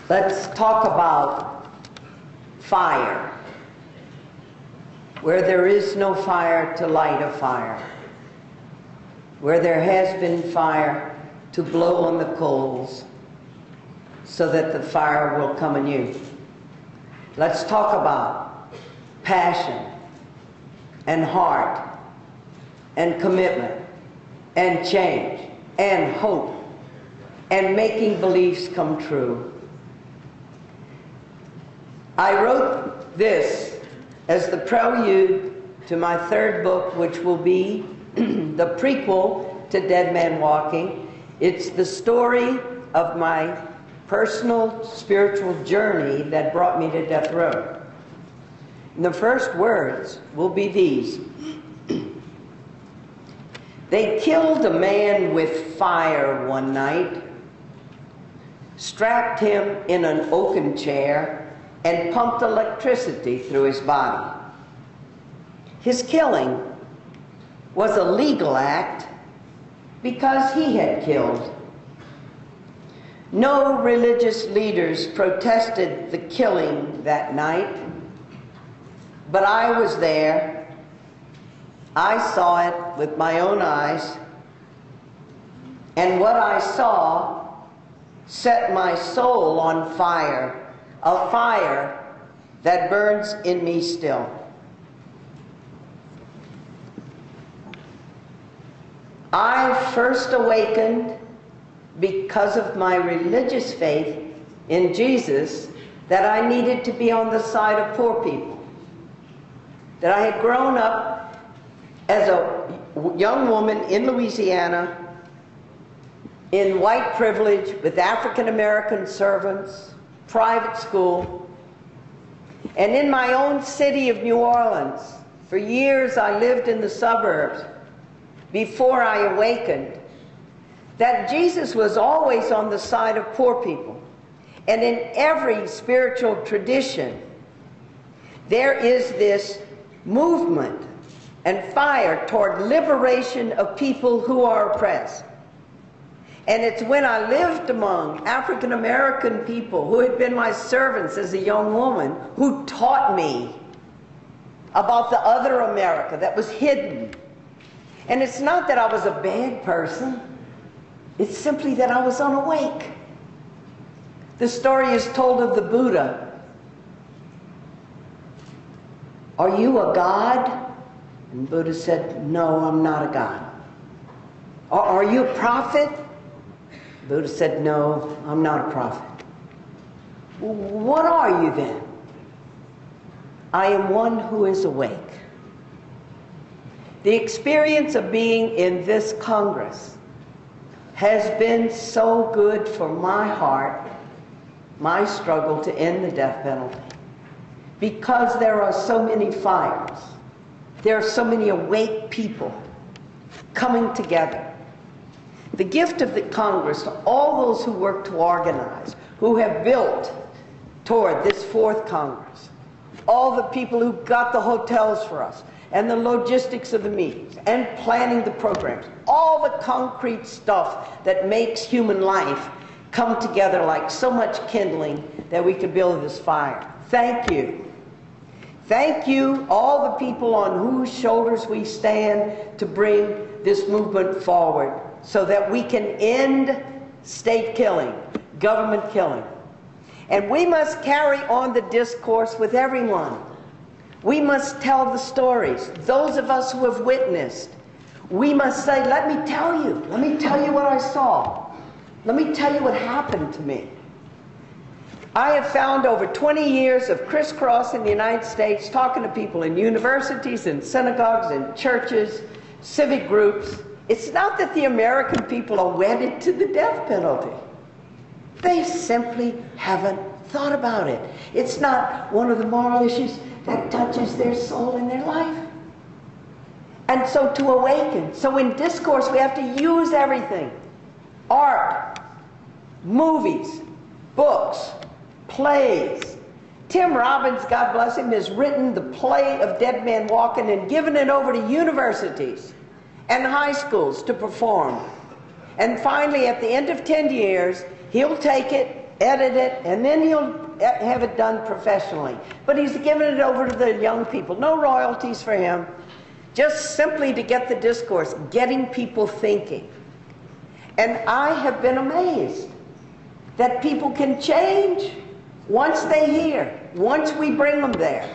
Let's talk about fire. Where there is no fire, to light a fire. Where there has been fire, to blow on the coals so that the fire will come anew. Let's talk about passion and heart and commitment and change and hope and making beliefs come true. I wrote this as the prelude to my third book, which will be the prequel to Dead Man Walking. It's the story of my personal spiritual journey that brought me to death row. And the first words will be these. They killed a man with fire one night, strapped him in an oaken chair, and pumped electricity through his body. His killing was a legal act because he had killed. No religious leaders protested the killing that night, but I was there. I saw it with my own eyes, and what I saw set my soul on fire, a fire that burns in me still. I first awakened because of my religious faith in Jesus that I needed to be on the side of poor people. That I had grown up as a young woman in Louisiana in white privilege with African American servants, private school, and in my own city of New Orleans. For years I lived in the suburbs before I awakened, that Jesus was always on the side of poor people. And in every spiritual tradition, there is this movement and fire toward liberation of people who are oppressed. And it's when I lived among African American people who had been my servants as a young woman who taught me about the other America that was hidden. And it's not that I was a bad person. It's simply that I was unawake. The story is told of the Buddha. Are you a god? And Buddha said, no, I'm not a god. Are you a prophet? Buddha said, no, I'm not a prophet. What are you then? I am one who is awake. The experience of being in this Congress has been so good for my heart, my struggle to end the death penalty, because there are so many fires. There are so many awake people coming together. The gift of the Congress to all those who work to organize, who have built toward this fourth Congress, all the people who got the hotels for us, and the logistics of the meetings, and planning the programs, all the concrete stuff that makes human life come together like so much kindling that we could build this fire. Thank you. Thank you, all the people on whose shoulders we stand to bring this movement forward so that we can end state killing, government killing. And we must carry on the discourse with everyone. We must tell the stories. Those of us who have witnessed, we must say, let me tell you what I saw. Let me tell you what happened to me. I have found over 20 years of crisscross in the United States, talking to people in universities, in synagogues, in churches, civic groups. It's not that the American people are wedded to the death penalty. They simply haven't thought about it. It's not one of the moral issues that touches their soul and their life. And so to awaken, so in discourse we have to use everything. Art, movies, books, plays. Tim Robbins, God bless him, has written the play of Dead Man Walking and given it over to universities and high schools to perform. And finally, at the end of 10 years, he'll take it edit it, and then he'll have it done professionally. But he's giving it over to the young people. No royalties for him. Just simply to get the discourse, getting people thinking. And I have been amazed that people can change once they hear, once we bring them there.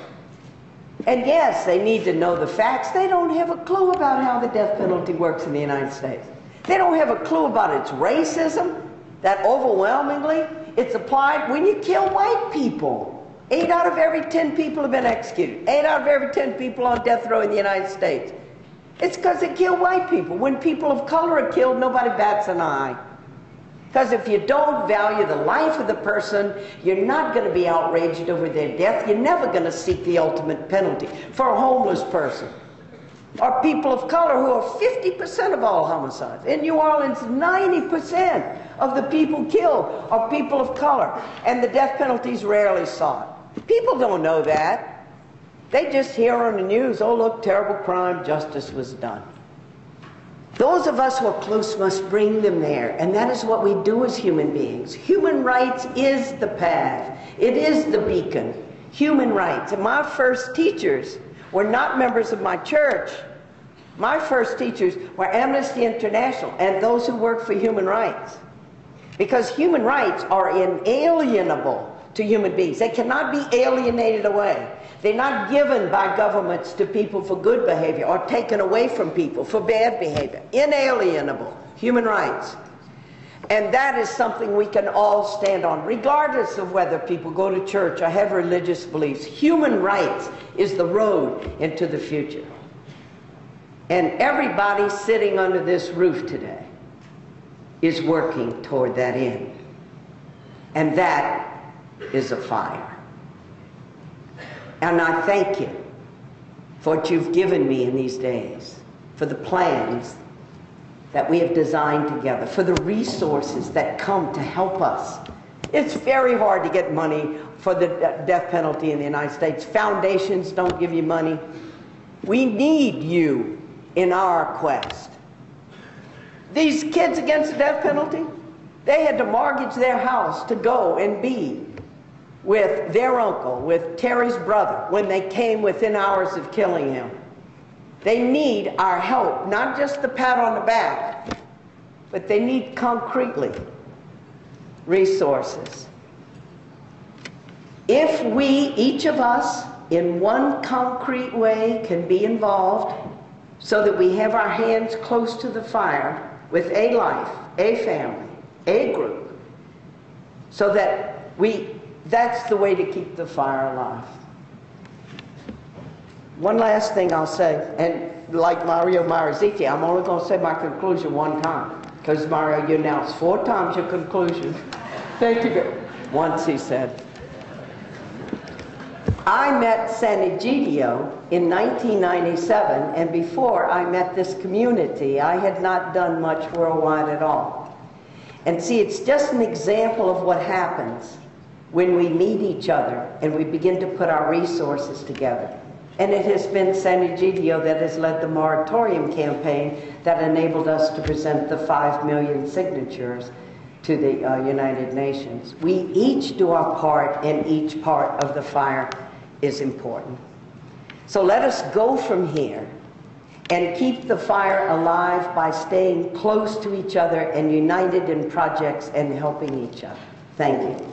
And yes, they need to know the facts. They don't have a clue about how the death penalty works in the United States. They don't have a clue about its racism, that overwhelmingly it's applied when you kill white people. 8 out of every 10 people have been executed. 8 out of every 10 people on death row in the United States. It's because they kill white people. When people of color are killed, nobody bats an eye. Because if you don't value the life of the person, you're not going to be outraged over their death. You're never going to seek the ultimate penalty for a homeless person. Or people of color, who are 50% of all homicides. In New Orleans, 90% of the people killed are people of color. And the death penalty is rarely sought. People don't know that. They just hear on the news, oh look, terrible crime, justice was done. Those of us who are close must bring them there, and that is what we do as human beings. Human rights is the path. It is the beacon. Human rights. And my first teachers were not members of my church. My first teachers were Amnesty International and those who work for human rights. Because human rights are inalienable to human beings. They cannot be alienated away. They're not given by governments to people for good behavior or taken away from people for bad behavior. Inalienable human rights. And that is something we can all stand on, regardless of whether people go to church or have religious beliefs. Human rights is the road into the future. And everybody sitting under this roof today is working toward that end. And that is a fire. And I thank you for what you've given me in these days, for the plans that we have designed together, for the resources that come to help us. It's very hard to get money for the death penalty in the United States. Foundations don't give you money. We need you in our quest. These kids against the death penalty, they had to mortgage their house to go and be with their uncle, with Terry's brother, when they came within hours of killing him. They need our help, not just the pat on the back, but they need concretely resources. If we, each of us, in one concrete way can be involved so that we have our hands close to the fire with a life, a family, a group, so that that's the way to keep the fire alive. One last thing I'll say, and like Mario Mariziki, I'm only going to say my conclusion one time, because Mario, you announced 4 times your conclusion. Thank you. Once he said, I met San Egidio in 1997, and before I met this community, I had not done much worldwide at all. And see, it's just an example of what happens when we meet each other and we begin to put our resources together. And it has been San Egidio that has led the moratorium campaign that enabled us to present the 5 million signatures to the United Nations. We each do our part, and each part of the fire is important. So let us go from here and keep the fire alive by staying close to each other and united in projects and helping each other. Thank you.